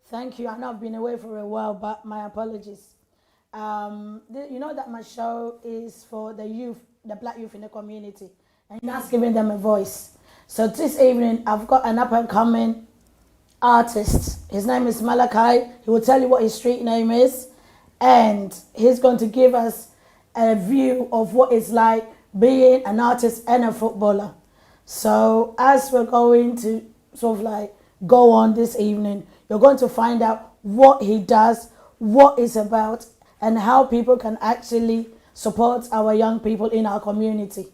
Thank you. I know I've been away for a while, but my apologies. You know that my show is for the youth, the black youth in the community, and that's giving them a voice. So this evening, I've got an up-and-coming artist. His name is Malachi. He will tell you what his street name is, and he's going to give us a view of what it's like being an artist and a footballer. So as we're going to sort of like go on this evening, you're going to find out what he does, what it's about, and how people can actually support our young people in our community.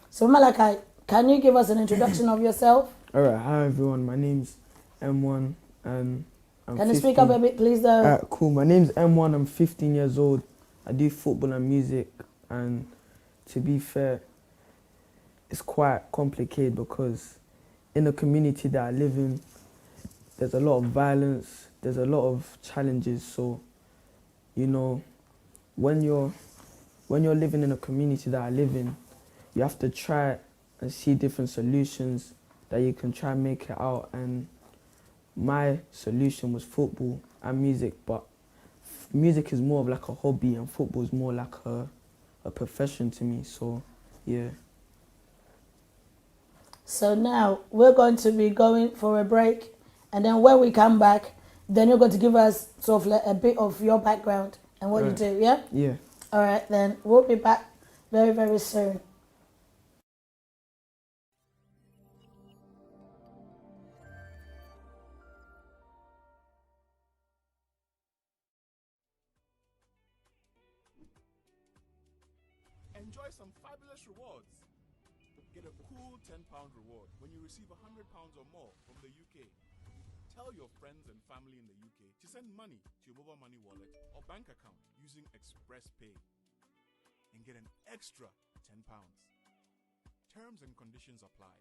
So Malachi, can you give us an introduction of yourself? Alright, hi everyone, my name's M1 and I'm Can you 15. speak up a bit, please, though? Alright, cool. My name's M1, I'm 15 years old. I do football and music, and to be fair, it's quite complicated because in the community that I live in, there's a lot of violence, there's a lot of challenges. So, you know, when you're living in a community that I live in, you have to try and see different solutions that you can try and make it out. And my solution was football and music, but music is more of like a hobby and football is more like a profession to me. So, yeah. So now we're going to be going for a break, and then when we come back, then you're going to give us sort of like a bit of your background and what you do, yeah? Yeah. All right, then we'll be back very, very soon. Enjoy some fabulous rewards. Get a cool £10 reward when you receive £100 or more from the UK. Tell your friends and family in the UK to send money to your mobile money wallet or bank account using Express Pay and get an extra £10. Terms and conditions apply.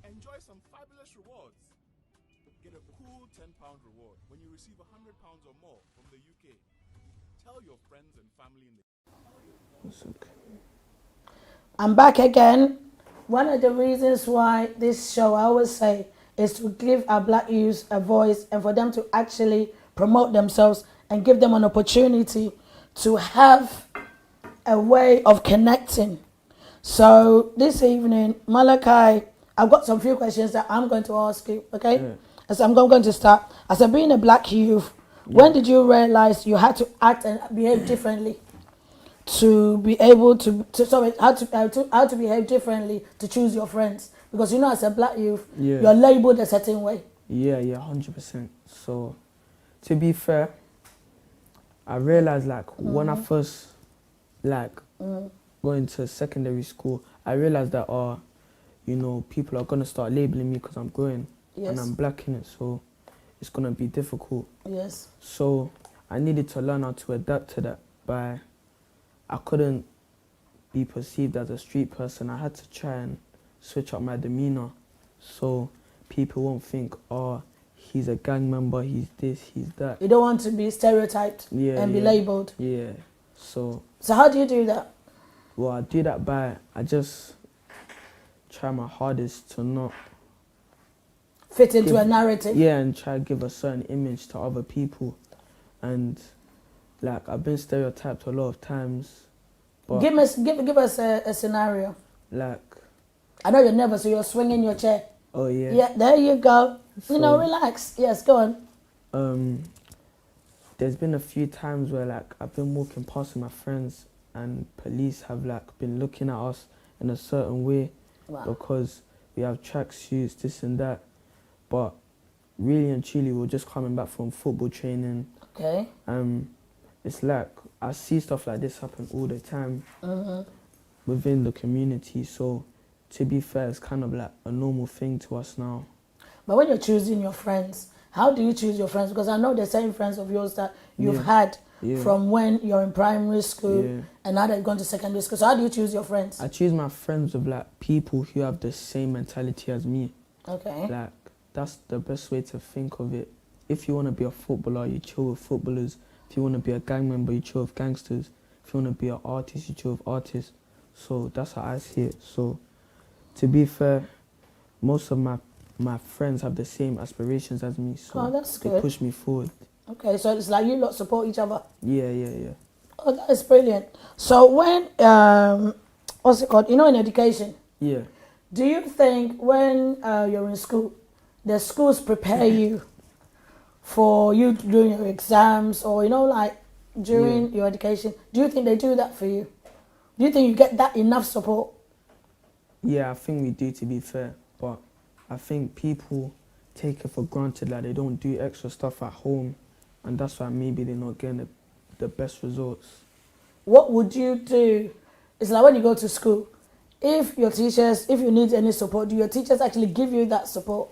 Enjoy some fabulous rewards. Get a cool £10 reward when you receive £100 or more from the UK. Tell your friends and family in the That's okay. I'm back again. One of the reasons why this show, I always say, is to give our black youth a voice and for them to actually promote themselves and give them an opportunity to have a way of connecting. So this evening, Malachi, I've got some few questions that I'm going to ask you, okay? Yeah. As I'm going to start. As a being a black youth, when did you realize you had to act and behave differently to be able to how to behave differently to choose your friends? Because you know, as a black youth, Yeah. you're labeled a certain way. Yeah, 100%. So, to be fair, I realized like when I first like going to secondary school, I realized that you know, people are gonna start labeling me because I'm growing Yes. and I'm black in it, so it's gonna be difficult. Yes. So I needed to learn how to adapt to that. I couldn't be perceived as a street person. I had to try and switch up my demeanor so people won't think, oh, he's a gang member, he's this, he's that. You don't want to be stereotyped and be labeled. Yeah. So how do you do that? well, I do that I just try my hardest to not Fit into a narrative. Yeah, and try to give a certain image to other people. And like I've been stereotyped a lot of times. But Give us a scenario. like, I know you're nervous, so you're swinging your chair. oh yeah. Yeah, there you go. So, you know, relax. Yes, go on. There's been a few times where like I've been walking past with my friends and police have like been looking at us in a certain way because we have tracksuits, this and that. But really and truly, we're just coming back from football training. Okay. It's like I see stuff like this happen all the time within the community. So to be fair, it's kind of like a normal thing to us now. But when you're choosing your friends, How do you choose your friends? Because I know the same friends of yours that you've Yeah. had Yeah. from when you're in primary school Yeah. and now that you've gone to secondary school. So how do you choose your friends? I choose my friends with like people who have the same mentality as me. Okay. Like that's the best way to think of it. If you want to be a footballer, you chill with footballers. If you want to be a gang member, you chill with gangsters. If you want to be an artist, you chill with artists. So that's how I see it. So to be fair, most of my friends have the same aspirations as me. So Oh, that's they good. push me forward. Okay, so it's like you lot support each other. Yeah. Oh, that is brilliant. So when, what's it called? You know, in education, Yeah. do you think when you're in school, the schools prepare you for you doing your exams or, you know, like during your education? Do you think they do that for you? Do you think you get that enough support? Yeah, I think we do, to be fair. But I think people take it for granted, like they don't do extra stuff at home. And that's why maybe they're not getting the best results. What would you do? It's like when you go to school, if you need any support, do your teachers actually give you that support?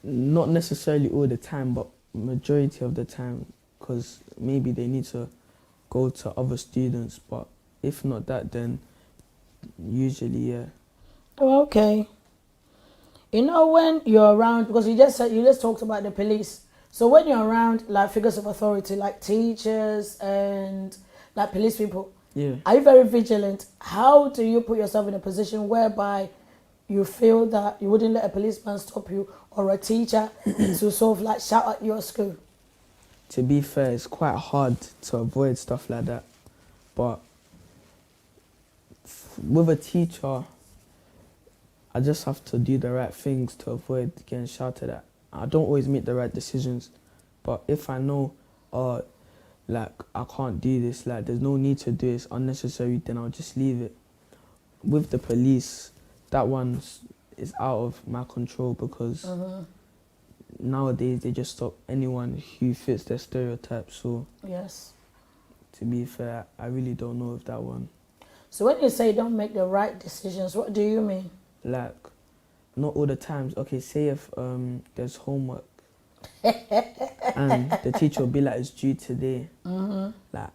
Not necessarily all the time, but majority of the time, because maybe they need to go to other students. But if not that, then usually, yeah. Oh, okay. You know, when you're around, because you just talked about the police. So when you're around like figures of authority, like teachers and like police people, Yeah. are you very vigilant? How do you put yourself in a position whereby you feel that you wouldn't let a policeman stop you or a teacher to sort of like shout at your school? To be fair, it's quite hard to avoid stuff like that. But with a teacher, I just have to do the right things to avoid getting shouted at. I don't always make the right decisions, but if I know, like I can't do this, like there's no need to do it, it's unnecessary, then I'll just leave it. With the police, that one is out of my control because nowadays they just stop anyone who fits their stereotypes. So Yes. to be fair, I really don't know if that one. So when you say don't make the right decisions, what do you mean? Like, not all the times. Okay, say if there's homework and the teacher will be like, it's due today. Like,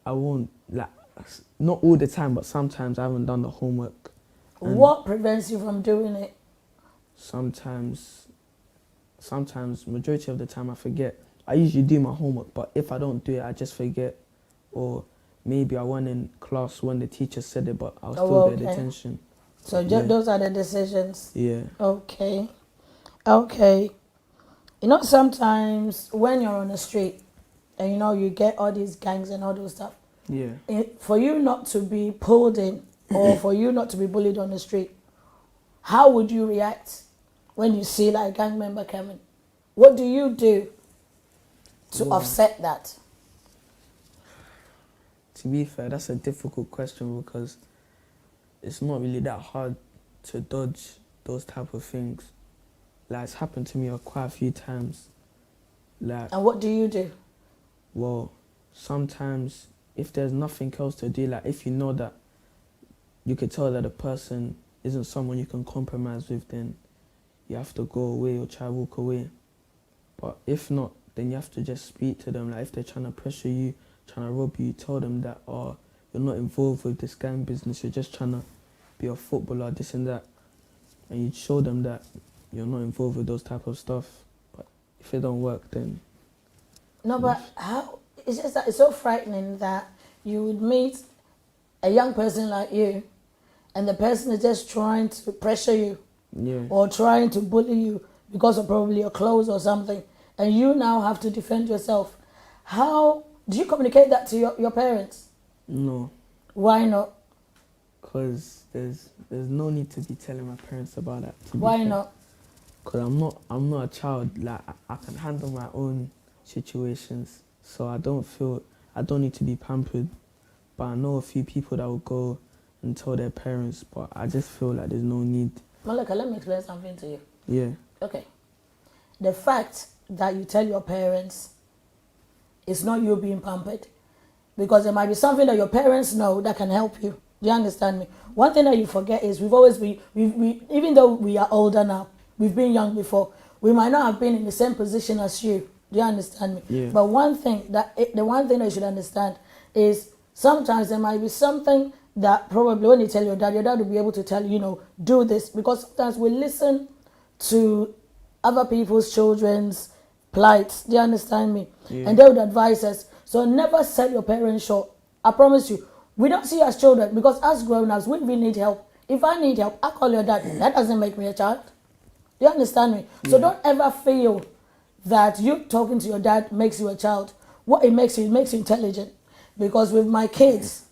I won't, like, not all the time, but sometimes I haven't done the homework. And What prevents you from doing it? Sometimes, majority of the time I forget. I usually do my homework, but if I don't do it, I just forget. Or maybe I went in class when the teacher said it, but I'll still get detention. So Yeah. those are the decisions. Yeah. Okay. You know, sometimes when you're on the street and, you know, you get all these gangs and all those stuff, Yeah. for you not to be pulled in or for you not to be bullied on the street, how would you react when you see like a gang member coming? What do you do to offset that? To be fair, that's a difficult question because it's not really that hard to dodge those type of things. Like, it's happened to me quite a few times. Like, And what do you do? well, sometimes if there's nothing else to do, like if you know that you could tell that a person isn't someone you can compromise with, then you have to go away or try to walk away. But if not, then you have to just speak to them. Like if they're trying to pressure you, trying to rob you, tell them that, oh, you're not involved with this gang business, you're just trying to be a footballer, this and that. And you show them that you're not involved with those type of stuff. But if it don't work, then... No, but how? It's just that it's so frightening that you would meet a young person like you and the person is just trying to pressure you Yeah. or trying to bully you because of probably your clothes or something, and you now have to defend yourself. How do you communicate that to your parents? No. Why not? Because there's no need to be telling my parents about that. Why not? Because I'm not a child. Like I can handle my own situations, so I don't need to be pampered. But I know a few people that will go and tell their parents, but I just feel like there's no need. Malika, let me explain something to you. Yeah. Okay. The fact that you tell your parents is not you being pampered, because there might be something that your parents know that can help you. Do you understand me? One thing that you forget is we've always been, even though we are older now, we've been young before. we might not have been in the same position as you. Do you understand me? Yeah. But the one thing that you should understand is sometimes there might be something that probably when you tell your dad will be able to tell you, do this. Because sometimes we listen to other people's children's plights. Do you understand me? Yeah. And they would advise us. So never sell your parents short. I promise you. We don't see you as children because as grown-ups, when we need help, if I need help, I call your dad. That doesn't make me a child. Do you understand me? Yeah. So don't ever feel that you talking to your dad makes you a child. What it makes you intelligent. Because with my kids,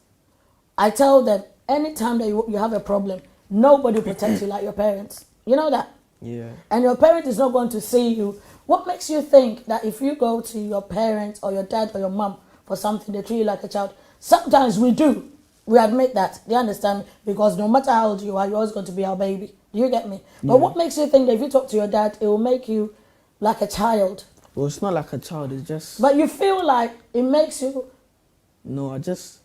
I tell them, anytime that you have a problem, nobody protects you like your parents. You know that? Yeah. And your parent is not going to see you. What makes you think that if you go to your parents or your dad or your mom for something, they treat you like a child? Sometimes we do. We admit that. Do you understand me? Because no matter how old you are, you're always going to be our baby. Do you get me? But Yeah. what makes you think that if you talk to your dad, it will make you like a child? Well, it's not like a child. It's just... But you feel like it makes you... No, it's just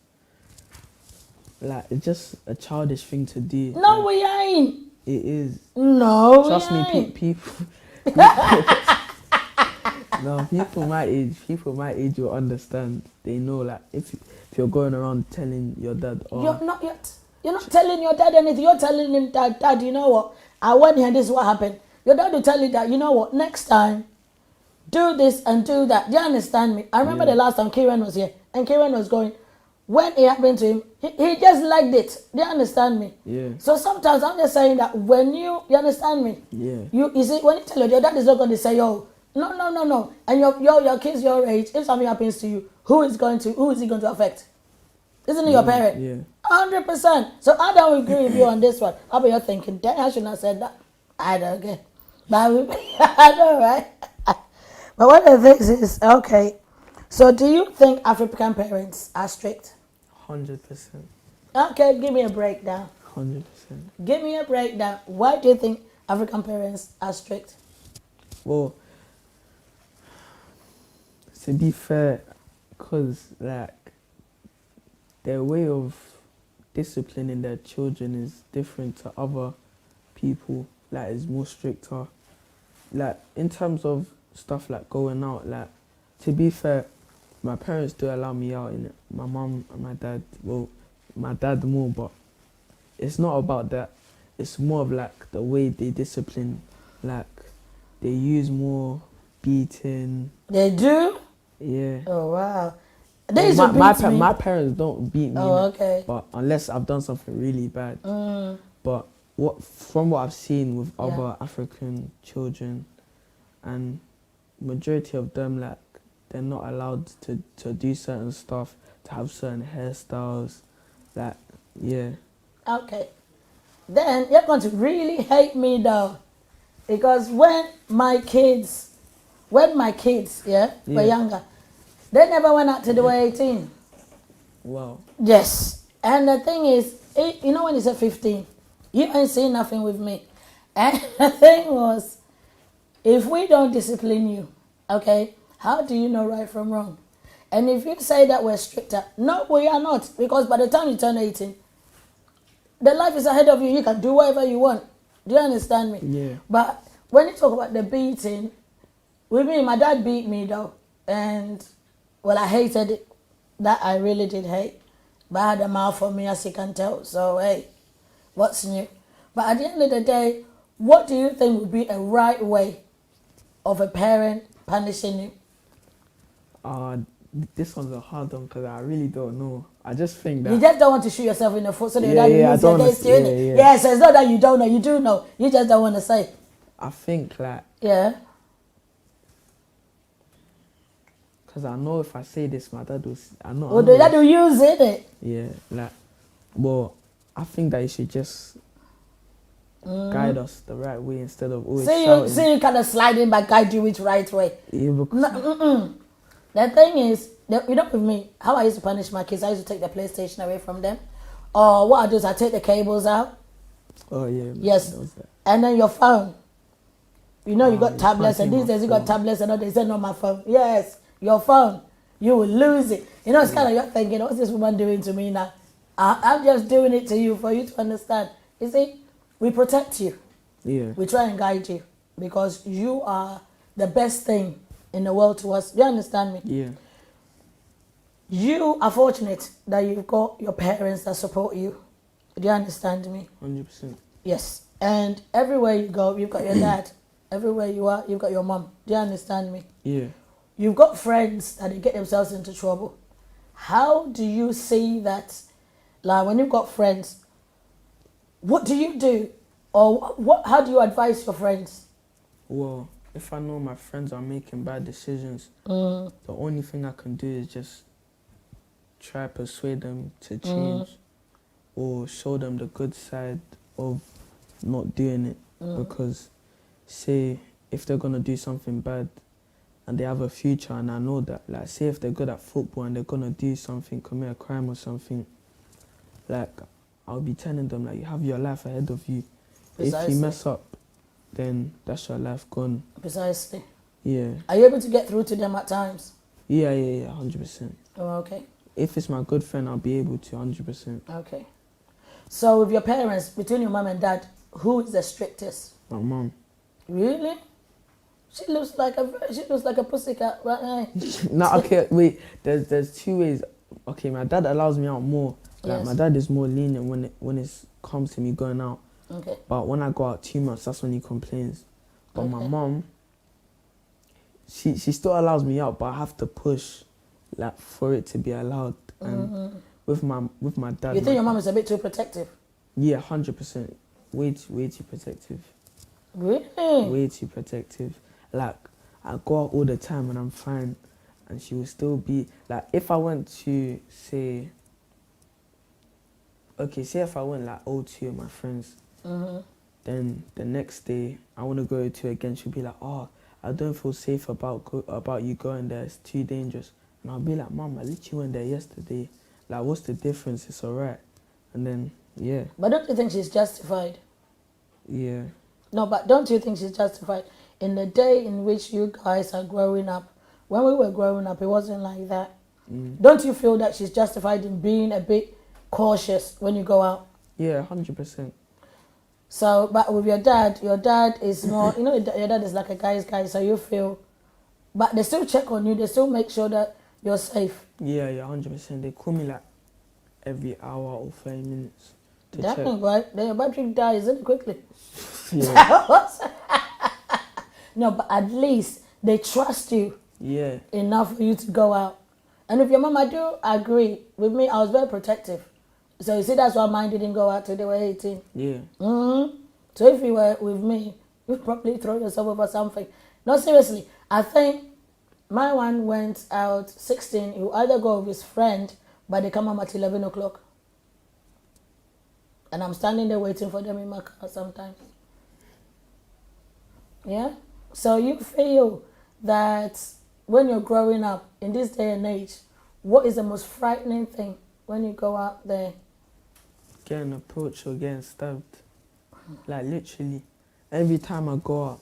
a childish thing to do. No, we ain't. It is. No, Trust we me, ain't. people... No, people my age will understand. They know, like, if you're going around telling your dad, oh... You're not telling your dad anything. You're telling him that, Dad, you know what? I went here, this is what happened. Your dad will tell you that, you know what? Next time, do this and do that. Do you understand me? I remember the last time Kieran was here, and Kieran was going, when it happened to him, he just liked it. Do you understand me? Yeah. So sometimes I'm just saying that when you understand me? Yeah. You see, when you tell your dad is not going to say, oh, no. And your kids your age, if something happens to you, who is he going to affect? Isn't it your parent? Yeah. 100%. So I don't agree with you on this one. How about you're thinking, dang, I should not have said that. I don't get. But I know, right? But one of the things is, okay, so do you think African parents are strict? 100%. Okay, give me a breakdown. 100%. Give me a breakdown. Why do you think African parents are strict? Well, to be fair, because, like, their way of disciplining their children is different to other people. Like, it's more stricter. Like, in terms of stuff like going out, like, to be fair, my parents do allow me out in it. My mum and my dad, well, my dad more, but it's not about that. It's more of, like, the way they discipline. Like, they use more beating. They do? Yeah. Oh, wow. My parents don't beat me. Oh, okay. But unless I've done something really bad. But from what I've seen with other African children, and majority of them, like, they're not allowed to do certain stuff, to have certain hairstyles. Like, yeah. Okay. Then you're going to really hate me though. Because when my kids were younger, they never went out till they were 18. Wow. Yes. And the thing is, you know when you say 15, you ain't seen nothing with me. And the thing was, if we don't discipline you, okay, how do you know right from wrong? And if you say that we're stricter, no, we are not. Because by the time you turn 18, the life is ahead of you. You can do whatever you want. Do you understand me? Yeah. But when you talk about the beating, with me, my dad beat me though. And, well, I hated it. That I really did hate. But I had a mouth for me, as you can tell. So, hey, what's new? But at the end of the day, what do you think would be a right way of a parent punishing you? This one's a hard one because I really don't know. I just think that... You just don't want to shoot yourself in the foot so that you use it against you, innit? Yeah. So it's not that you don't know. You do know. You just don't want to say. I think, like... Yeah. Because I know if I say this, my dad will... Well, the dad will use it, innit? Yeah, like... Well, I think that you should just... guide us the right way instead of always shouting. See you kind of sliding back, guide you which right way. Yeah, because... The thing is, you know with me, how I used to punish my kids, I used to take the PlayStation away from them. Or what I do is I take the cables out. Oh, yeah. Yes. And then your phone. You know you got tablets, and these days you got tablets and all they say, no, my phone. Yes, your phone. You will lose it. You know, it's kind of you're thinking, what's this woman doing to me now? I'm just doing it to you for you to understand. You see, we protect you. Yeah. We try and guide you. because you are the best thing in the world to us. Do you understand me? Yeah. You are fortunate that you've got your parents that support you. Do you understand me? 100%. Yes. And everywhere you go, you've got your dad. Everywhere you are, you've got your mom. Do you understand me? Yeah. You've got friends that they get themselves into trouble. How do you see that? Like when you've got friends, what do you do? Or what? How do you advise your friends? Well, if I know my friends are making bad decisions, the only thing I can do is just try persuade them to change or show them the good side of not doing it. Because say if they're gonna do something bad and they have a future and I know that, like say if they're good at football and they're gonna do something, commit a crime or something, like I'll be telling them like you have your life ahead of you. Precisely. If you mess up, then that's your life gone. Precisely. Yeah. Are you able to get through to them at times? Yeah, 100%. Oh, okay. If it's my good friend, I'll be able to, 100%. Okay. So with your parents, between your mom and dad, who is the strictest? My mom. Really? She looks like a pussycat, right? No, okay, wait. There's two ways. Okay, my dad allows me out more. Like Yes. my dad is more lenient when it comes to me going out. Okay. But when I go out too much, that's when he complains. But my Okay. mom, she still allows me out, but I have to push, like for it to be allowed. And with my dad, You think your mom is a bit too protective? Yeah, 100%. Way too protective. Really? Way too protective. Like I go out all the time and I'm fine, and she will still be like if I went to say if I went like O2 with my friends, then the next day I want to go to again, she'll be like, oh, I don't feel safe about you going there, it's too dangerous. And I'll be like, Mom, I literally went there yesterday, like what's the difference, it's alright. And then yeah. But don't you think she's justified? Yeah. No, but don't you think she's justified? In the day in which you guys are growing up, when we were growing up, it wasn't like that. Don't you feel that she's justified in being a bit cautious when you go out? Yeah, 100%. So, but with your dad is more, your dad is like a guy's guy, so you feel, but they still check on you, they still make sure that you're safe. Yeah, 100%. They call me like every hour or 30 minutes to That check. ain't right. Then your battery dies, isn't it, quickly? Yeah. No, but at least they trust you Yeah. enough for you to go out. And if your mom, I do agree. With me, I was very protective. So you see, that's why mine didn't go out till they were 18. Yeah. So if you were with me, you'd probably throw yourself over something. No, seriously. I think my one went out 16. He will either go with his friend, but they come home at 11 o'clock. And I'm standing there waiting for them in my car sometimes. Yeah? So you feel that when you're growing up, in this day and age, what is the most frightening thing when you go out there? Getting approached or getting stabbed. Like literally, every time I go out,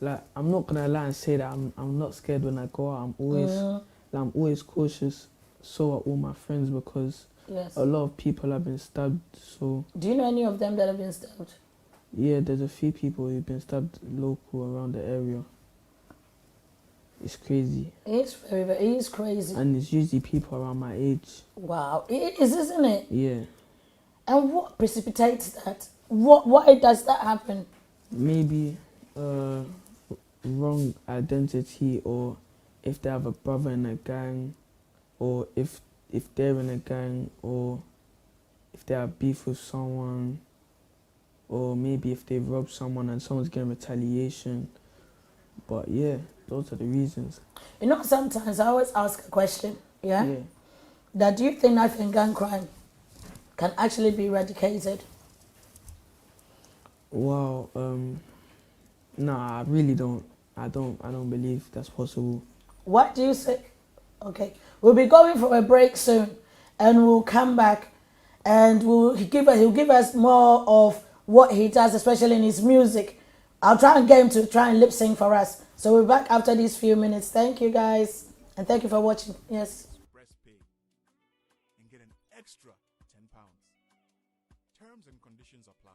like I'm not gonna lie and say that I'm not scared when I go out. I'm always cautious. So are all my friends because Yes. a lot of people have been stabbed. So Do you know any of them that have been stabbed? yeah, there's a few people who've been stabbed local around the area. It's crazy. It's it is crazy. And it's usually people around my age. Wow. It is, isn't it? Yeah. And what precipitates that? Why does that happen? Maybe wrong identity, or if they have a brother in a gang, or if they're in a gang, or if they have beef with someone, or maybe if they've robbed someone and someone's getting retaliation. But yeah, those are the reasons. You know, sometimes I always ask a question, yeah? Yeah. That do you think knife and gun crime can actually be eradicated? Wow, nah, I really don't. I don't believe that's possible. What do you say? Okay, we'll be going for a break soon, and we'll come back, and he'll give us more of what he does, especially in his music. I'll try and get him to try and lip sync for us. So we're back after these few minutes. Thank you guys, and thank you for watching. Yes. Express Pay and get an extra £10. Terms and conditions apply.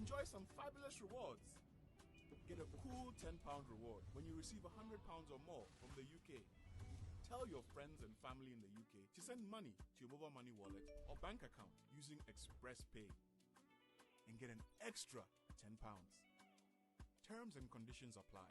Enjoy some fabulous rewards. Get a cool £10 reward when you receive £100 or more from the UK. Tell your friends and family in the UK to send money to your mobile money wallet or bank account using Express Pay and get an extra £10. Terms and conditions apply.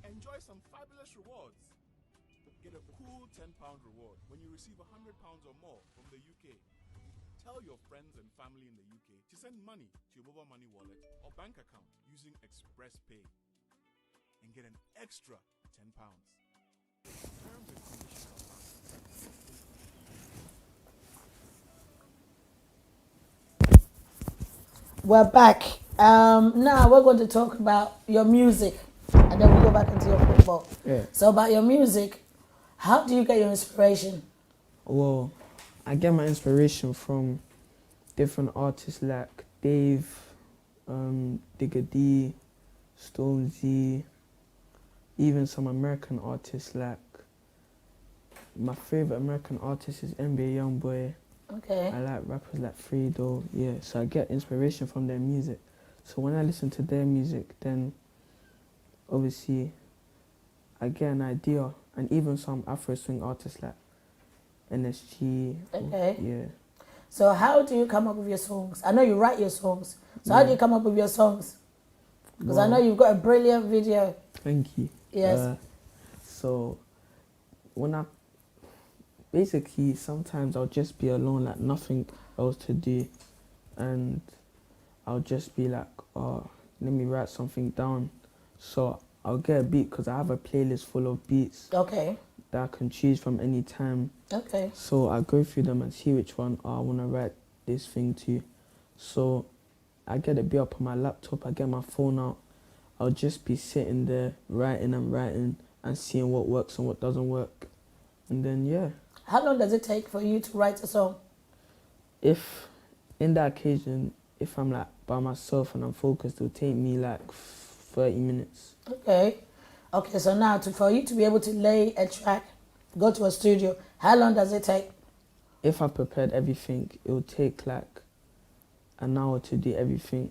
Enjoy some fabulous rewards. Get a cool £10 reward when you receive £100 or more from the UK. Tell your friends and family in the UK to send money to your mobile money wallet or bank account using Express Pay and get an extra £10. Terms and conditions apply. We're back. Now we're going to talk about your music, and then we'll go back into your football. Yeah. So about your music, how do you get your inspiration? Well, I get my inspiration from different artists like Dave, Gcses, Stormzy, even some American artists like, my favorite American artist is NBA Youngboy. Okay. I like rappers like Fredo, yeah, so I get inspiration from their music. So when I listen to their music, then obviously I get an idea, and even some Afro swing artists like NSG. Okay. Yeah. So how do you come up with your songs? I know you write your songs. So how do you come up with your songs? Because I know you've got a brilliant video. Thank you. Yes. So when basically sometimes I'll just be alone, like nothing else to do, and I'll just be like, oh, let me write something down. So I'll get a beat because I have a playlist full of beats. Okay. That I can choose from any time. Okay. So I go through them and see which one I want to write this thing to. So I get a beat up on my laptop, I get my phone out. I'll just be sitting there writing and seeing what works and what doesn't work. And then, yeah. How long does it take for you to write a song? If, in that occasion, if I'm like by myself and I'm focused, it'll take me like 30 minutes. Okay. Okay, so now for you to be able to lay a track, go to a studio, how long does it take? If I prepared everything, it would take like an hour to do everything.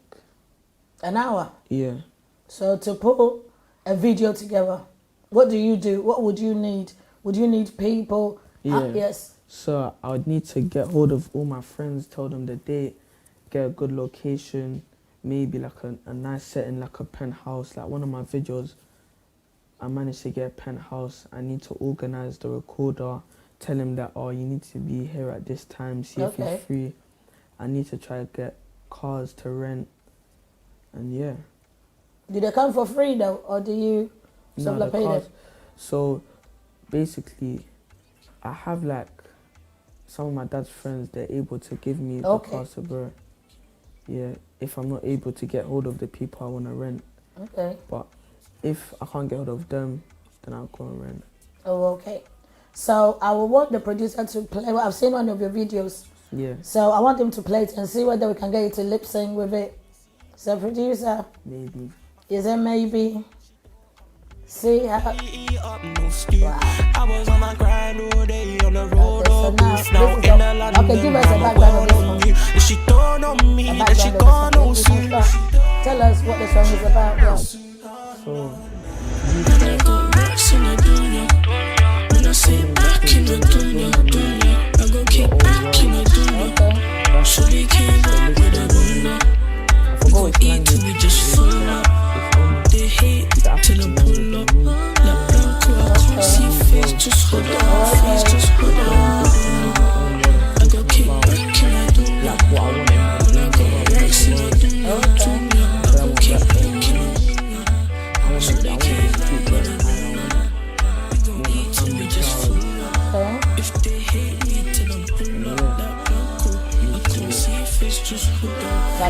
An hour? Yeah. So to put a video together, what do you do? What would you need? Would you need people? Yeah. Yes. So I would need to get hold of all my friends, tell them the date, get a good location, maybe like a nice setting, like a penthouse. Like one of my videos, I managed to get a penthouse. I need to organize the recorder, tell him that, oh, you need to be here at this time, see if he's free. I need to try to get cars to rent, and yeah. Do they come for free though, or do you pay them? So basically, I have like some of my dad's friends, they're able to give me the cars to burn. Yeah, if I'm not able to get hold of the people I want to rent. Okay. But if I can't get hold of them, then I'll go and rent. Oh, okay. So I will want the producer to play. Well, I've seen one of your videos. Yeah. So I want him to play it and see whether we can get you to lip sync with it. So producer. Maybe. Is it maybe? See how... Wow. I was on my grind all day on the road. Okay, so now, okay, give us a background of this one. She thrown on me, that she gone no soon. Tell us what the song is about. Yeah. So, I got racks in the dunya. When I sit back in the dunya, I go kick back in the dunya. So they came up with a bunda. We go eat till we just full up. They hate till I pull up. Like Blanco, I can't see face, just hold up. Face, just hold up. I go kick back in the dunya. When I got racks in the dunya, I go kick back in the dunya. So they came up with a bunda. We go eat till we just full up. If they hate me till I pull up. Like Blanco, I can't see face, just hold up. So I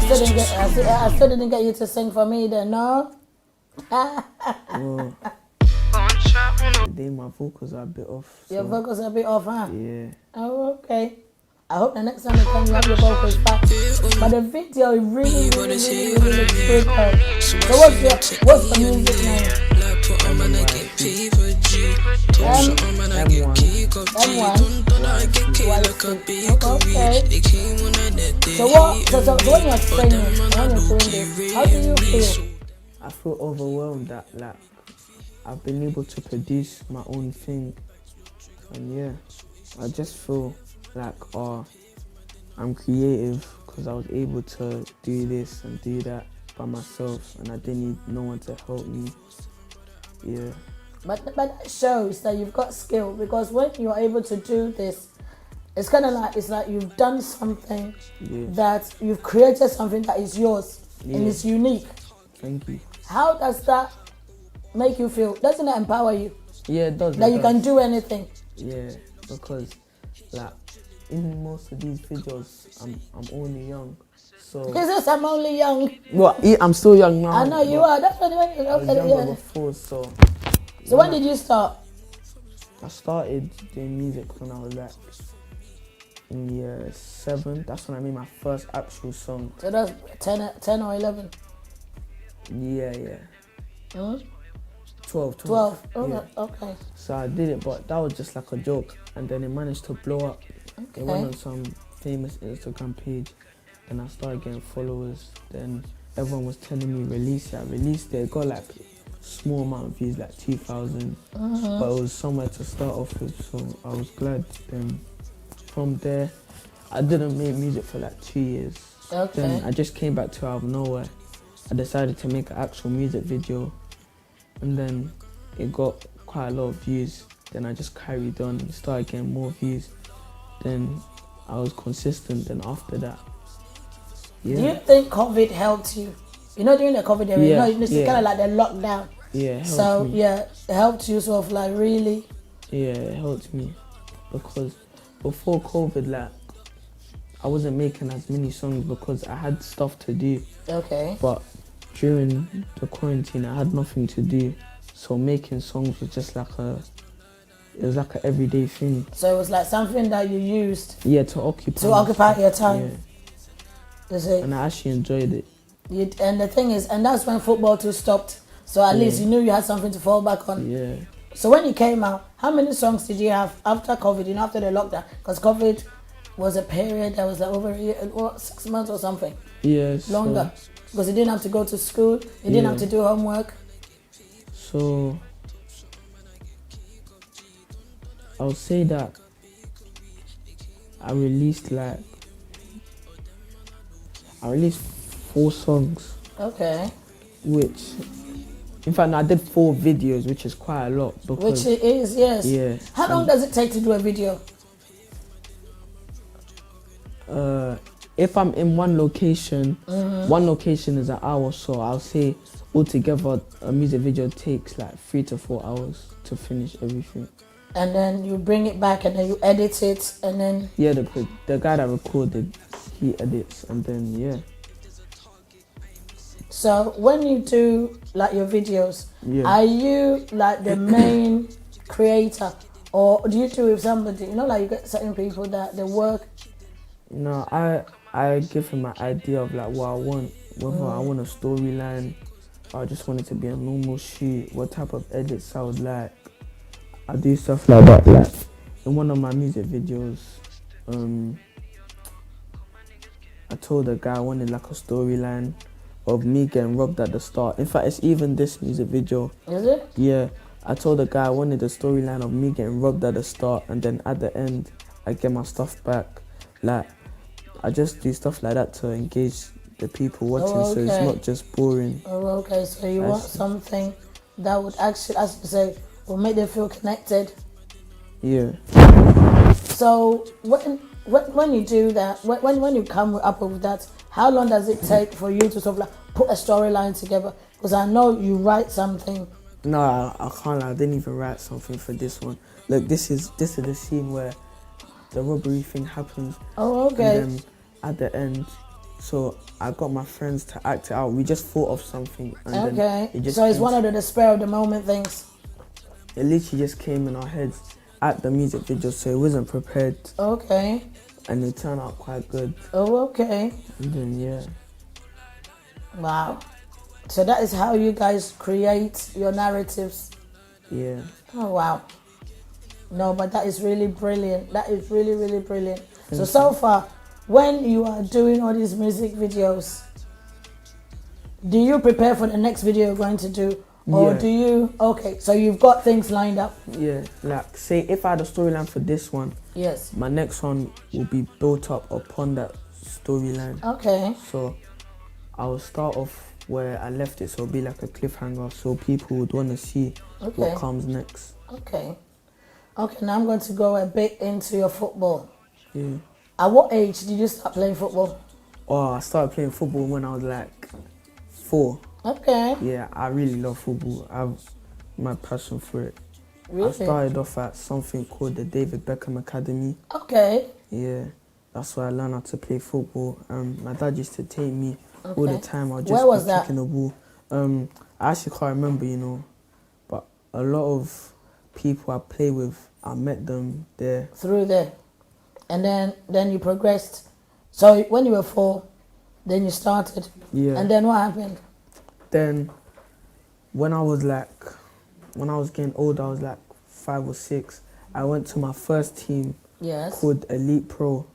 still didn't get you to sing for me then, no? Well, today my vocals are a bit off. Your so, vocals are a bit off, huh? Yeah. Oh, okay. I hope the next time you come, you have your vocals back. But the video really looks good. So what's the music name? Okay. So when you're singing, when you're doing this, how do you feel? I feel overwhelmed that like I've been able to produce my own thing, and yeah, I just feel like I'm creative because I was able to do this and do that by myself, and I didn't need no one to help me. Yeah. But that shows that you've got skill, because when you're able to do this, it's kind of like you've done something that you've created something that is yours and it's unique. Thank you. How does that make you feel? Doesn't it empower you? Yeah, it does. That you can do anything. Yeah, because like in most of these videos, I'm only young, so. Because I'm only young. Well, I'm still young now. I know you are. That's what I was younger before, so. So when did you start? I started doing music when I was like in year 7. That's when I made my first actual song. So that's 10 or 11? Yeah. 12. Yeah. Okay. So I did it, but that was just like a joke, and then it managed to blow up. Okay. It went on some famous Instagram page, and I started getting followers. Then everyone was telling me release it. I released it. It got like small amount of views, like 2,000, but it was somewhere to start off with, so I was glad. Then from there, I didn't make music for like 2 years. Okay. Then I just came back to out of nowhere. I decided to make an actual music video, and then it got quite a lot of views. Then I just carried on and started getting more views. Then I was consistent. Then after that, Do you think COVID helped you? You know, during the COVID era, it's kind of like the lockdown. Yeah, it helped me. It helped you sort of like really. Yeah, it helped me because before COVID, like I wasn't making as many songs because I had stuff to do. Okay. But during the quarantine, I had nothing to do, so making songs was just like an everyday thing. So it was like something that you used. Yeah, to occupy your time. Yeah. And I actually enjoyed it. And the thing is, and that's when football too stopped. So at least you knew you had something to fall back on. Yeah. So when you came out, how many songs did you have after COVID, after the lockdown? Because COVID was a period that was like over a year, or 6 months or something. Yes. Longer. Because you didn't have to go to school, you didn't have to do homework. So I would say that I released 4 songs. Okay. Which, in fact, I did 4 videos, which is quite a lot. Which it is, yes. Yeah. How long does it take to do a video? If I'm in one location, one location is an hour, so I'll say altogether a music video takes like 3 to 4 hours to finish everything. And then you bring it back and then you edit it and then... Yeah, the guy that recorded, he edits and then, So when you do like your videos, are you like the main creator, or do you do with somebody? You know, like you get certain people that they work. No, I give him an idea of like what I want, whether I want a storyline, or I just want it to be a normal shoot, what type of edits I would like. I do stuff like that. Like in one of my music videos, I told the guy I wanted like a storyline of me getting robbed at the start. In fact, it's even this music video. Is it? Yeah. I told the guy I wanted the storyline of me getting robbed at the start, and then at the end, I get my stuff back. Like, I just do stuff like that to engage the people watching, so it's not just boring. Oh, okay. So you want something that would actually, as you say, will make them feel connected. Yeah. So when you do that, when you come up with that, how long does it take for you to sort of like put a storyline together? Because I know you write something. No, I can't. I didn't even write something for this one. Look, this is the scene where the robbery thing happens. Oh, okay. And then at the end, So I got my friends to act it out. We just thought of something, and then Okay. it just So it's came one of the spur of the moment things. it literally just came in our heads at the music video, so it wasn't prepared, Okay. and it turned out quite good. Oh, okay. And then yeah, Wow. So that is how you guys create your narratives. yeah. Oh, wow. No, but that is really brilliant. That is really, really brilliant. So far, when you are doing all these music videos, do you prepare for the next video you're going to do? Or Yeah. do you, okay, so you've got things lined up? Yeah, like say if I had a storyline for this one, Yes. my next one will be built up upon that storyline. Okay. So I will start off where I left it, so it'll be like a cliffhanger, so people would want to see Okay. what comes next. Okay. Okay, now I'm going to go a bit into your football. Yeah. At what age did you start playing football? Oh, I started playing football when I was like 4. Okay. Yeah, I really love football. I have my passion for it. Really? I started off at something called the David Beckham Academy. Okay. Yeah, that's where I learned how to play football. My dad used to take me all the Okay. time. I'll just Where was be that? kicking the ball. I actually can't remember, but a lot of people I play with, I met them there. Through there. And then you progressed. So when you were 4, then you started. Yeah. And then what happened? Then when I was getting older, I was like 5 or 6, I went to my first team Yes. called Elite Pro.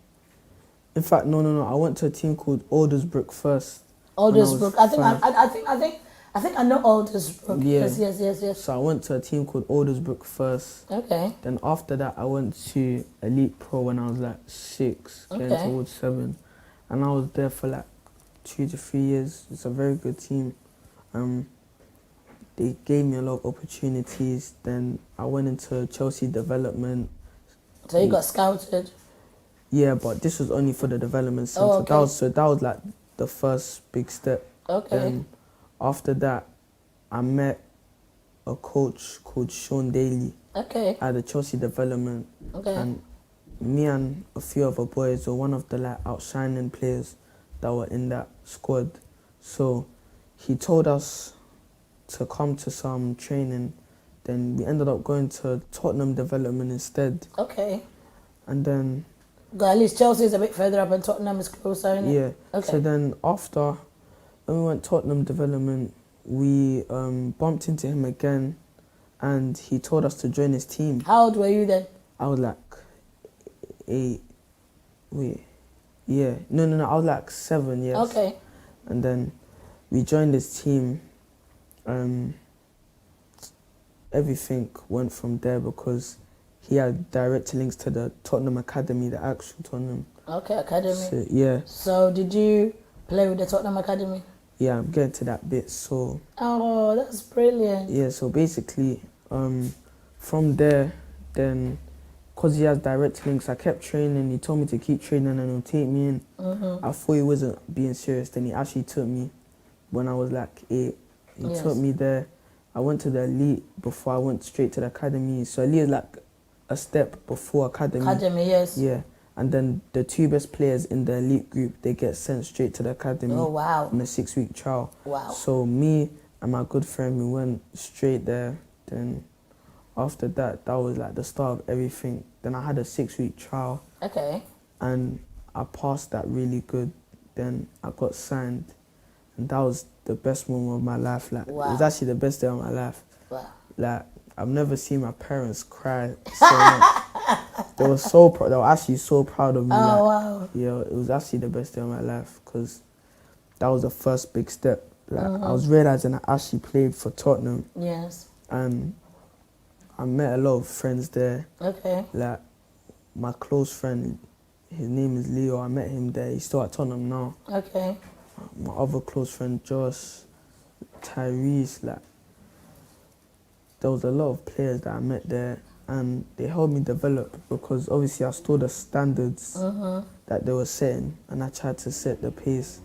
In fact, no, I went to a team called Aldersbrook first. when I was Aldersbrook. I think 5. I think I know Aldersbrook. Yeah. Yes. So I went to a team called Aldersbrook first. Okay. Then after that, I went to Elite Pro when I was like 6, getting Okay. towards 7. And I was there for like 2 to 3 years. It's a very good team. They gave me a lot of opportunities. Then I went into Chelsea development. So you got scouted. Yeah, but this was only for the development centre. Oh, okay. That was like the first big step. Okay. Then after that, I met a coach called Sean Daly Okay. at the Chelsea development. Okay. And me and a few other boys were one of the like outshining players that were in that squad. So he told us to come to some training. Then we ended up going to Tottenham development instead. Okay. And then At least Chelsea is a bit further up and Tottenham is closer, isn't it? yeah. Okay. So then after, when we went Tottenham development, we bumped into him again, and he told us to join his team. How old were you then? I was like 8. Wait. Yeah. No. I was like 7, yes. Okay. And then we joined his team. Everything went from there because he had direct links to the Tottenham Academy, the actual Tottenham. Okay, academy. So, yeah. So did you play with the Tottenham Academy? Yeah, I'm getting to that bit. So Oh, that's brilliant. yeah, so basically, from there, then, because he has direct links, I kept training. He told me to keep training and he'll take me in. Mm-hmm. I thought he wasn't being serious. Then he actually took me when I was like 8. He Yes. took me there. I went to the elite before I went straight to the academy. So elite is like a step before academy. Academy, yes. Yeah. And then the 2 best players in the elite group, they get sent straight to the academy Oh, wow. on a 6-week trial. Wow. So me and my good friend, we went straight there. Then after that, that was like the start of everything. Then I had a 6-week trial Okay. and I passed that really good. Then I got signed, and that was the best moment of my life. Like it was Wow. actually the best day of my life. Wow. Like I've never seen my parents cry so much. They were so proud. They were actually so proud of me. Oh, like, wow. yeah, it was actually the best day of my life because that was the first big step. Like I was realizing I actually played for Tottenham, Yes. and I met a lot of friends there. Okay. Like my close friend, his name is Leo. I met him there. He's still at Tottenham now. Okay. My other close friend Josh, Tyrese. Like there was a lot of players that I met there, and they helped me develop because obviously I saw the standards that they were setting, and I tried to set the pace.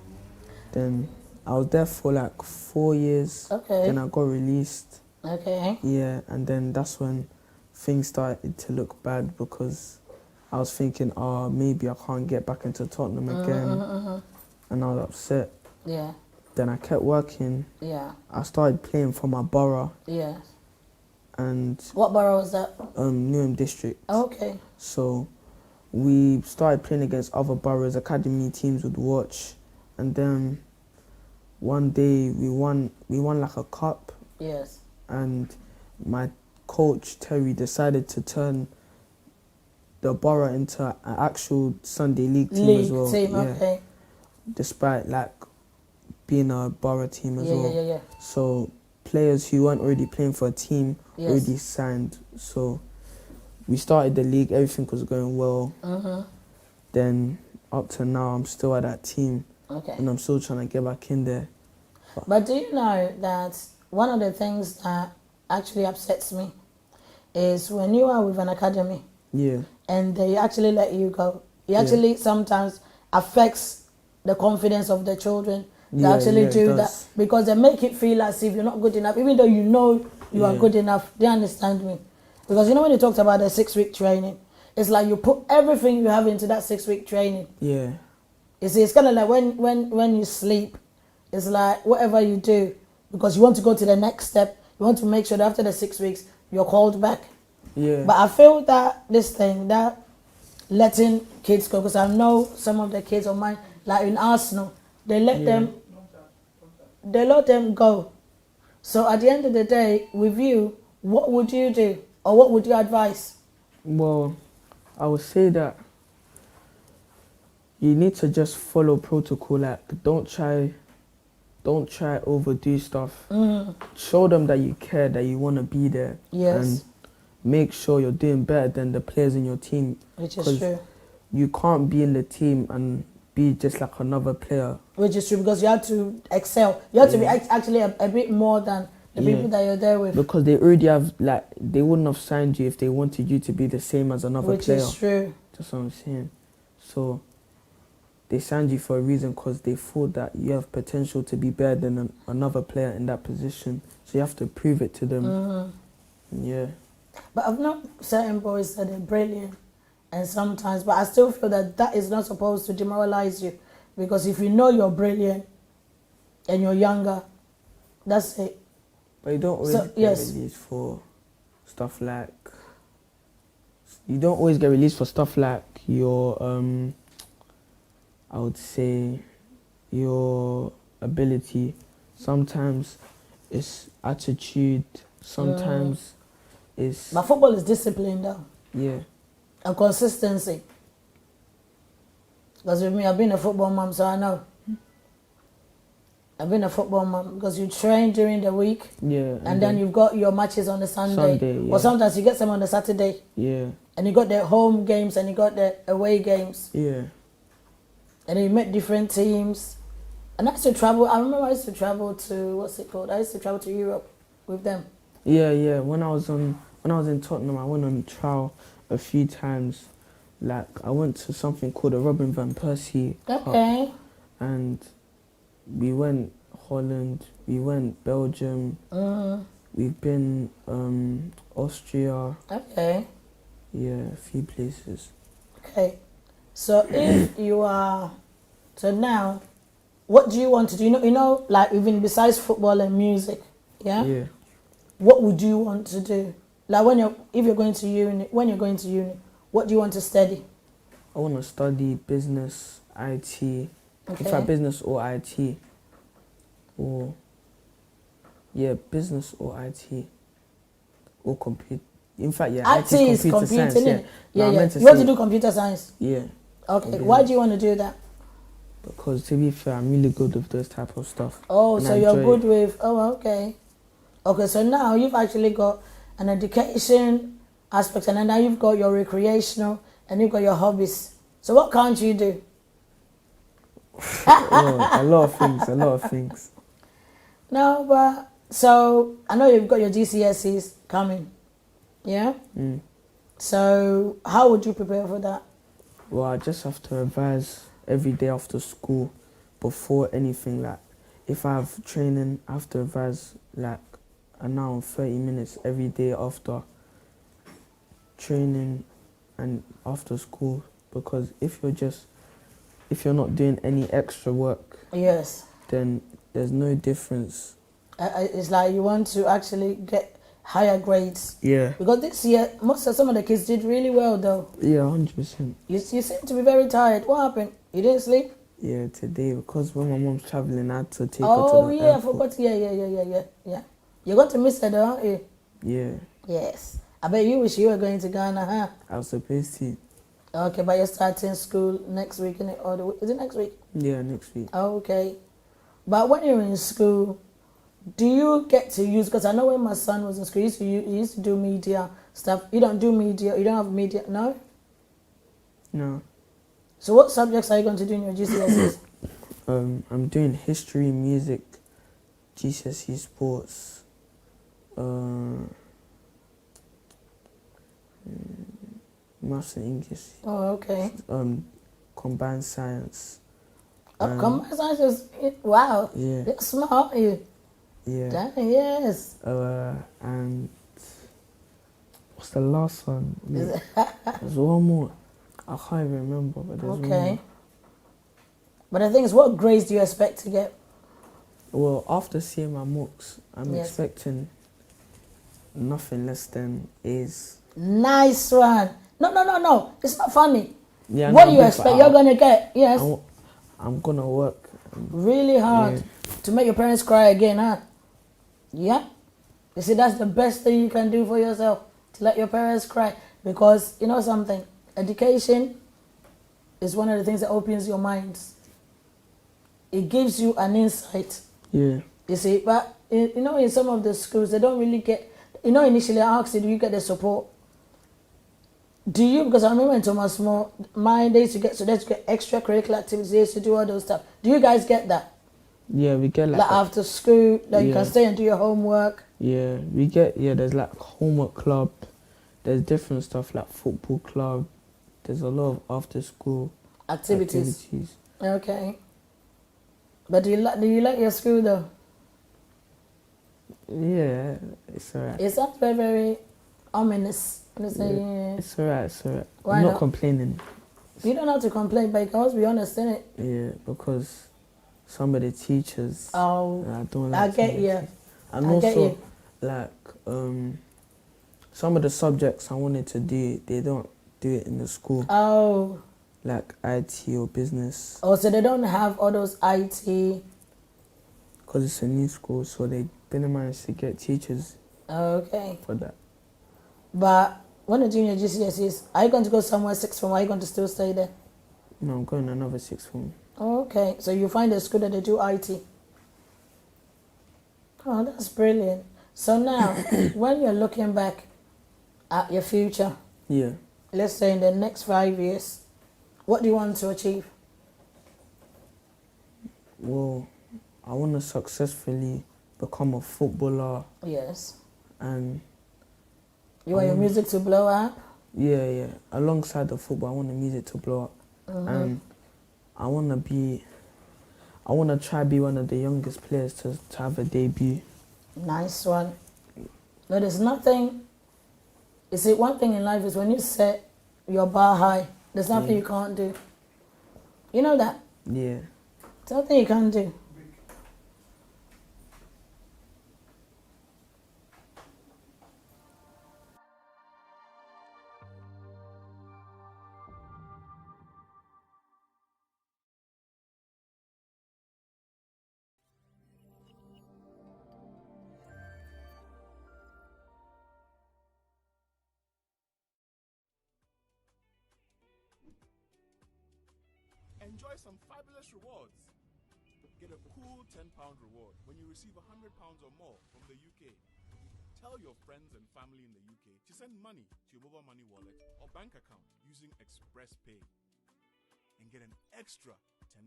Then I was there for like 4 years. Okay. Then I got released. Okay. Yeah, and then that's when things started to look bad because I was thinking, oh, maybe I can't get back into Tottenham again. and I was upset. Yeah. Then I kept working. Yeah. I started playing for my borough Yeah. and What borough was that? Newham district. Okay. So we started playing against other boroughs. Academy teams would watch, and then one day we won like a cup, Yes. and my coach Terry decided to turn the borough into an actual Sunday league team as well. Team, okay. Despite like being a borough team as well. Yeah. So players who weren't already playing for a team Yes. already signed. So we started the league, everything was going well. Then up to now, I'm still at that team, Okay. and I'm still trying to get back in there. But do you know that one of the things that actually upsets me is when you are with an academy Yeah, and they actually let you go, it Yeah. actually sometimes affects the confidence of the children. They Yeah, actually yeah, it do that does. because they make it feel as if you're not good enough, even though you know you are Yeah. good enough. They understand me. Because you know when you talked about the 6-week training, it's like you put everything you have into that 6-week training. yeah, You see, it's kind of like when you sleep, it's like whatever you do, because you want to go to the next step, you want to make sure that after the 6 weeks, you're called back. yeah. But I feel that this thing, that letting kids go, because I know some of the kids of mine, like in Arsenal, they let them go. So at the end of the day, with you, what would you do? Or what would you advise? Well, I would say that you need to just follow protocol. Like, don't try overdo stuff. Show them that you care, that you want to be there. Yes. And make sure you're doing better than the players in your team. Which is 'Cause true. you can't be in the team and be just like another player. Which is true, because you have to excel. You have to be Yeah. actually a bit more than the Yeah. people that you're there with. Because they already have, like, they wouldn't have signed you if they wanted you to be the same as another Which player. is true. That's what I'm saying. So they signed you for a reason, because they thought that you have potential to be better than another player in that position. So you have to prove it to them. Yeah. But I've known certain boys that are brilliant, and sometimes, but I still feel that is not supposed to demoralize you, because if you know you're brilliant and you're younger, that's it. But you don't always So, get yes. released for stuff like... You don't always get released for stuff like your, I would say, your ability. Sometimes it's attitude. Sometimes it's... But football is discipline, though, Yeah. and consistency. Because with me, I've been a football mom, so I know. I've been a football mom because you train during the week, Yeah. and then you've got your matches on the Sunday. Sunday, yeah. Or sometimes you get some on the Saturday, Yeah. and you got the home games and you got the away games. Yeah. And then you met different teams. And I used to travel. I remember I used to travel to, what's it called? I used to travel to Europe with them. Yeah. When I was in Tottenham, I went on trial a few times. Like, I went to something called the Robin van Persie Cup, Okay. and we went Holland, we went Belgium, we've been Austria, Okay. yeah, a few places. Okay. So if you are, so now, what do you want to do? You know, like even besides football and music, yeah? Yeah. What would you want to do? Like if you're going to uni, when you're going to uni, what do you want to study? I want to study business, IT, in Okay. fact business or IT, or, yeah, business or IT, or compute. In fact, yeah, IT is computer computing, science, innit? yeah. Yeah, No, I yeah. meant to You want to say- do computer science? Yeah, Okay. Or Why business. do you want to do that? because to be fair, I'm really good with those type of stuff. Oh, and so I you're enjoy good it. with, oh, okay. Okay, so now you've actually got an education aspect, and then now you've got your recreational, and you've got your hobbies. So what can't you do? Oh, a lot of things. No, but, so I know you've got your Gcses coming, yeah? Mm. So how would you prepare for that? Well, I just have to revise every day after school before anything. Like, if I have training, I have to revise like an hour and 30 minutes every day after training and after school. Because if you're just if you're not doing any extra work, Yes. then there's no difference. It's like you want to actually get higher grades. Yeah. Because this year, some of the kids did really well, though. Yeah, 100%. You seem to be very tired. What happened? You didn't sleep? Yeah, today, because when my mom's traveling, I had to take her Oh, to the yeah, I airport. forgot. Yeah. You're going to miss her, though, aren't you? Yeah, Yes. I bet you wish you were going to Ghana, huh? I was supposed to. Okay, but you're starting school next week, innit? Or is it next week? Yeah, next week. Oh, okay. But when you're in school, do you get to use, because I know when my son was in school, he used to do media stuff. You don't do media, you don't have media, no? No. So what subjects are you going to do in your GCSEs? I'm doing history, music, GCSE sports, maths and English, Oh, okay. combined science. Combined science is, wow. Yeah. You're smart, aren't you? Yeah. Damn, yes. And what's the last one? Is it- There's one more. I can't even remember, but there's one Okay. more. But the thing is, what grades do you expect to get? Well, after seeing my mocks, I'm Yes. expecting nothing less than A's. Nice one. No. It's not funny. Yeah, What no, you but expect, you're going to get. Yes. I'm gonna work. Really hard Yeah. to make your parents cry again, huh? Yeah. You see, that's the best thing you can do for yourself, to let your parents cry. Because, you know something, education is one of the things that opens your minds. It gives you an insight, Yeah. you see. But, in some of the schools, they don't really get, initially I asked you, do you get the support? Do you? Because I remember in Thomas More, they used to get extracurricular activities, they used to do all those stuff. Do you guys get that? Yeah, we get Like after school, that you Yeah. can stay and do your homework? Yeah, we get, there's like homework club, there's different stuff like football club, there's a lot of after school Activities. Okay. But do you like your school though? Yeah, it's alright. It sounds very, very ominous. You say, yeah. It's alright. Why I'm not not? complaining. You don't have to complain, but you can always be honest, innit? Yeah, because some of the teachers, Oh, I don't I like. get some of the you. teachers. And I get also, you. like, some of the subjects I wanted to do, they don't do it in the school, Oh, like IT or business, so they don't have all those IT. because it's a new school, so they didn't manage to get teachers Okay. for that. But when you're doing your GCSEs, are you going to go somewhere sixth form? Or are you going to still stay there? No, I'm going another sixth form. Okay, so you find a school that they do IT. Oh, that's brilliant. So now, when you're looking back at your future, Yeah. let's say in the next 5 years, what do you want to achieve? Well, I want to successfully become a footballer, Yes. and You want your music to blow up? yeah. Alongside the football, I want the music to blow up, and I want to try be one of the youngest players to have a debut. Nice one. No, there's nothing. You see, one thing in life is when you set your bar high, there's nothing you can't do. You know that? Yeah. There's nothing you can't do. Enjoy some fabulous rewards. Get a cool £10 reward when you receive £100 or more from the UK. Tell your friends and family in the UK to send money to your mobile money wallet or bank account using Express Pay and get an extra £10.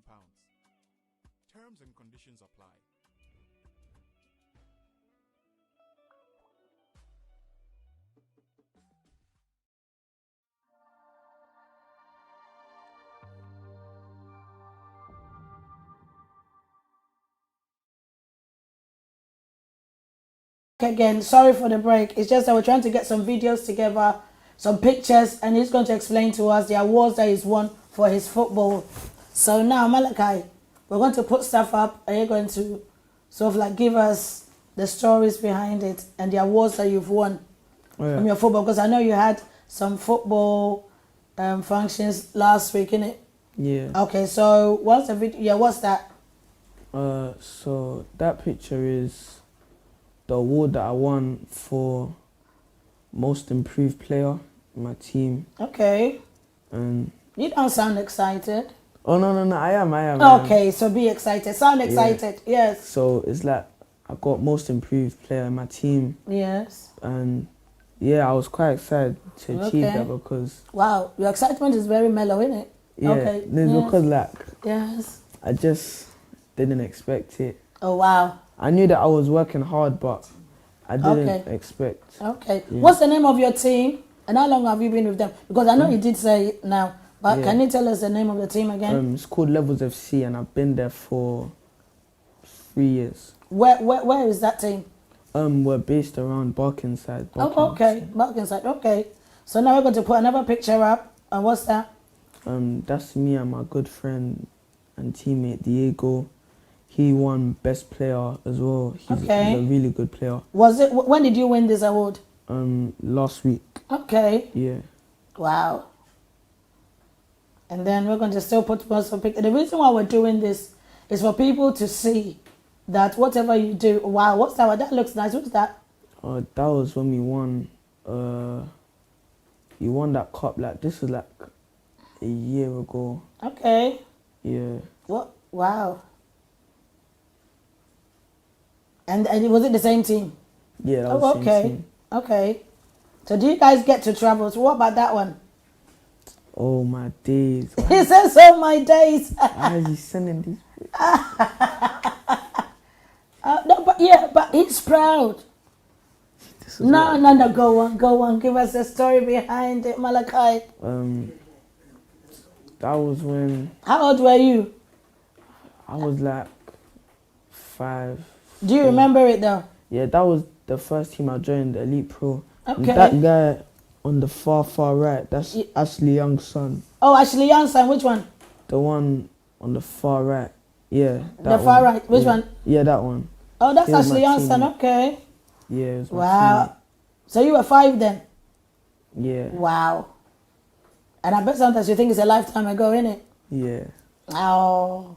Terms and conditions apply. Again, sorry for the break. It's just that we're trying to get some videos together, some pictures, and he's going to explain to us the awards that he's won for his football So now, Malachi, we're going to put stuff up. Are you going to sort of like give us the stories behind it and the awards that you've won from your football? Because I know you had some football functions last week, innit? Yeah. Okay, so what's the video? Yeah, what's that? So that picture is the award that I won for most improved player in my team. Okay. And You don't sound excited. oh no, I am. Okay, so be excited. Sound excited. Yes. So it's like I got most improved player in my team, Yes. and yeah, I was quite excited to achieve that because Wow, your excitement is very mellow, isn't it? yeah, Okay. it's Yes. because like Yes. I just didn't expect it. Oh wow. I knew that I was working hard, but I didn't expect. Okay. Yeah. What's the name of your team and how long have you been with them? Because I know you did say it now, but Yeah. can you tell us the name of the team again? It's called Levels FC, and I've been there for 3 years. Where is that team? We're based around Barkingside. Oh, okay. Barkingside. Okay. So now we're going to put another picture up. And what's that? That's me and my good friend and teammate Diego. He won best player as well. He's a really good player. When did you win this award? Last week. Okay. Yeah. Wow. And then we're going to still put some pictures. The reason why we're doing this is for people to see that whatever you do, wow, what's that? That looks nice. What's that? That was when we won. You won that cup. Like this was like a year ago. Okay. Yeah. What? Wow. And was it the same team? Yeah, that was the same team. Okay. So do you guys get to travel? So what about that one? Oh my days. He says, "Oh my days." Why is he sending these? No, but he's proud. No, go on. Give us the story behind it, Malachi. That was when How old were you? I was like 5. Do you remember it though? Yeah, that was the first team I joined, the Elite Pro. Okay. And that guy on the far right, that's Ashley Young's son. Oh, Ashley Young's son, which one? The one on the far right. Yeah, The far right. Which one? Yeah, that one. Oh, that's He was Ashley my Young's son. teammate. Okay. Yeah, it was my Wow. So you were 5 then? teammate. Yeah. Wow. And I bet sometimes you think it's a lifetime ago, innit? Yeah. Oh.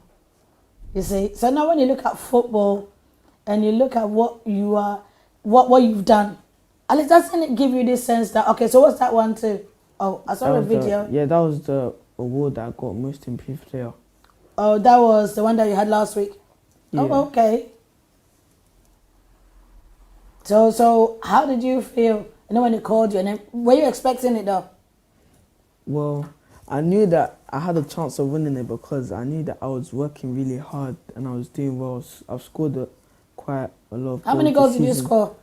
You see, so now when you look at football and you look at what you are, what you've done, at least doesn't it give you this sense that, okay, so what's that one too? Oh, I saw a video. That was the award that I got most improved player. Oh, that was the one that you had last week? Yeah. Oh, okay. So how did you feel, when they called you? And then, were you expecting it though? Well, I knew that I had a chance of winning it because I knew that I was working really hard and I was doing well. I've scored quite a lot of goals. How many goals did you score?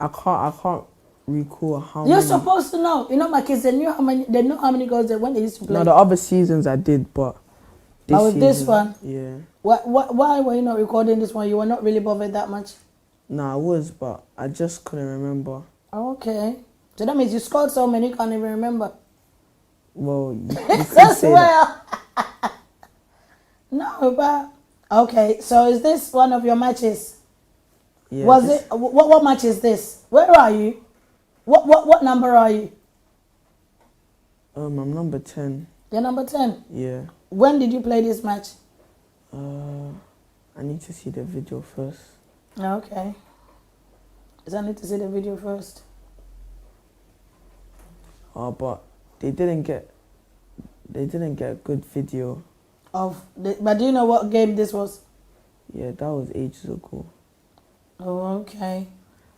I can't recall how You're many. supposed to know. My kids, they know how many goals when they used to play. No, the other seasons I did, but this with this season, one? Yeah. Why were you not recording this one? You were not really bothered that much? No, I was, but I just couldn't remember. Okay. So that means you scored so many you can't even remember. Well, you That's well. No, but okay. So is this one of your matches? Yeah, Was it? What match is this? Where are you? What number are you? I'm number 10. You're number 10. Yeah. When did you play this match? I need to see the video first. Okay. So I need to see the video first. But they didn't get a good video. But do you know what game this was? Yeah, that was ages ago. Oh, okay.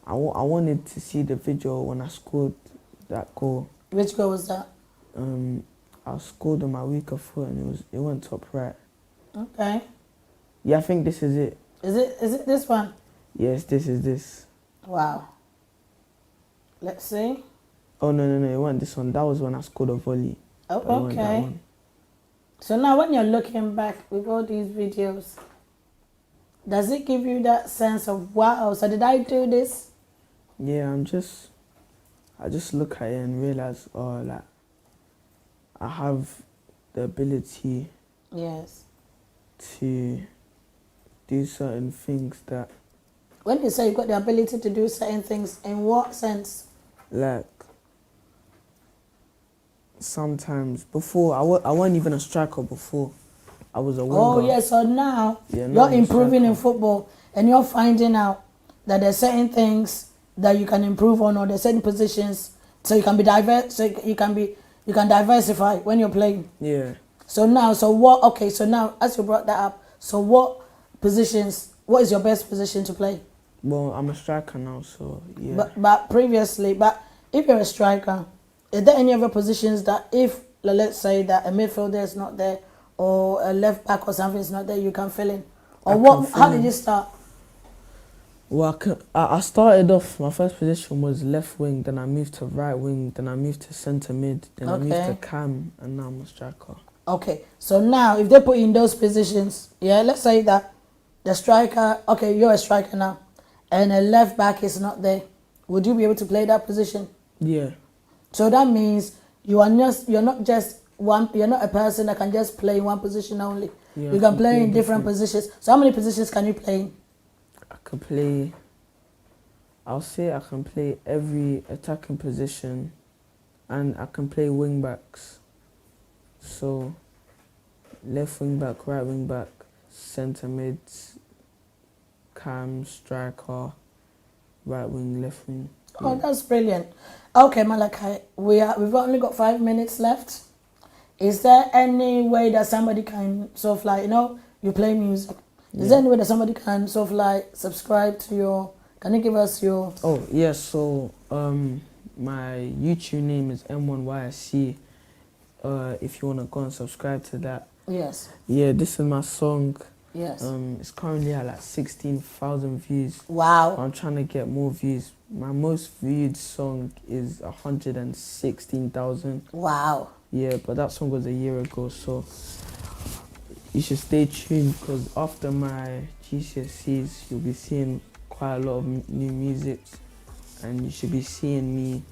I wanted to see the video when I scored that goal. Which goal was that? I scored on my weaker foot and it went top right. Okay. Yeah, I think this is it. Is it this one? Yes, this is this. Wow. Let's see. Oh no, it wasn't this one. That was when I scored a volley. Oh, okay. So now when you're looking back with all these videos, does it give you that sense of, wow, so did I do this? Yeah, I just look at it and realize, I have the ability Yes. to do certain things that, When you say you've got the ability to do certain things, in what sense? like, sometimes before I wasn't even a striker before. I was a winger. Oh, yes. So now Yeah, now you're I'm a improving in striker. football and you're finding out that there's certain things that you can improve on, or there's certain positions so you can be diverse, so you can diversify when you're playing. Yeah. So now, so now as you brought that up, so what is your best position to play? Well, I'm a striker now, so yeah. But previously, but if you're a striker, is there any other positions that if, let's say that a midfielder is not there or a left back or something is not there, you can fill in? Or how did you start? Well, I started off, my first position was left wing, then I moved to right wing, then I moved to centre mid, then I moved to cam, and now I'm a striker. Okay, so now if they put you in those positions, yeah, let's say that the striker, okay, you're a striker now, and a left back is not there, would you be able to play that position? Yeah. So that means you're not a person that can just play in one position only. Yeah, you can play in different positions. So how many positions can you play in? I'll say I can play every attacking position, and I can play wing backs. So left wing back, right wing back, centre mid, cam, striker, right wing, left wing. Oh, that's brilliant. Okay, Malachi, we've only got 5 minutes left. Is there any way that somebody can sort of like, you play music? Is there any way that somebody can sort of like subscribe to your, can you give us your... Oh, yes, so my YouTube name is M1YSC. If you want to go and subscribe to that. Yes. Yeah, this is my song. Yes. It's currently at like 16,000 views. Wow. I'm trying to get more views. My most viewed song is 116,000. Wow. Yeah, but that song was a year ago, so you should stay tuned, because after my Gcses, you'll be seeing quite a lot of new music, and you should be seeing me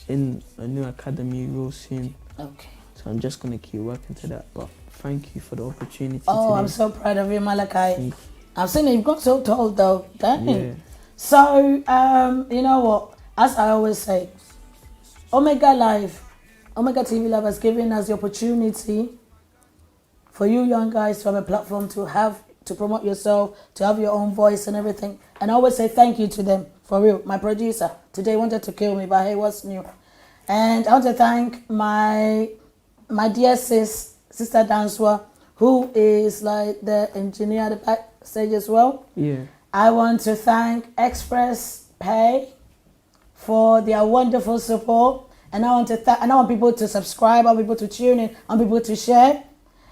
in a new academy real soon. Okay. So I'm just going to keep working to that, but thank you for the opportunity Oh, today. I'm so proud of you, Malachi. I've seen it. You've got so tall, though. Dang. Yeah. So, you know what? As I always say, Omega TV Live has given us the opportunity for you young guys to have a platform to promote yourself, to have your own voice and everything. And I always say thank you to them, for real. My producer today wanted to kill me, but hey, what's new? And I want to thank my dear sis, Sister Danswa, who is like the engineer at the backstage as well. Yeah. I want to thank Express Pay for their wonderful support. And I want people to subscribe, I want people to tune in, I want people to share.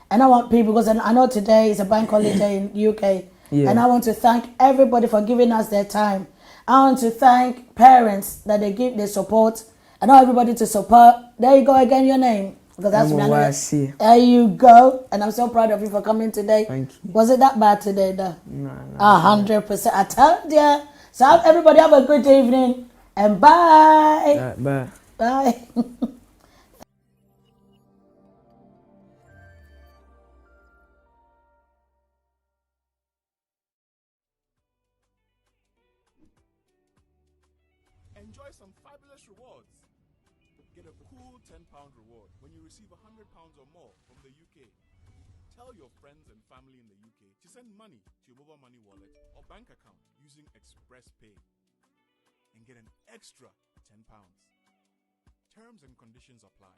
And I want people, because I know today is a bank holiday in UK. Yeah. And I want to thank everybody for giving us their time. I want to thank parents that they give their support. And I want everybody to support. There you go again, your name. Because that's me. There you go. And I'm so proud of you for coming today. Thank you. Was it that bad today, though? No. 100%. I told you. So everybody have a good evening. And bye. Bye. Bye. Enjoy some fabulous rewards. Get a cool £10 reward when you receive £100 or more from the UK. Tell your friends and family in the UK to send money to your mobile money wallet or bank account using Express Pay and get an extra £10. Terms and conditions apply.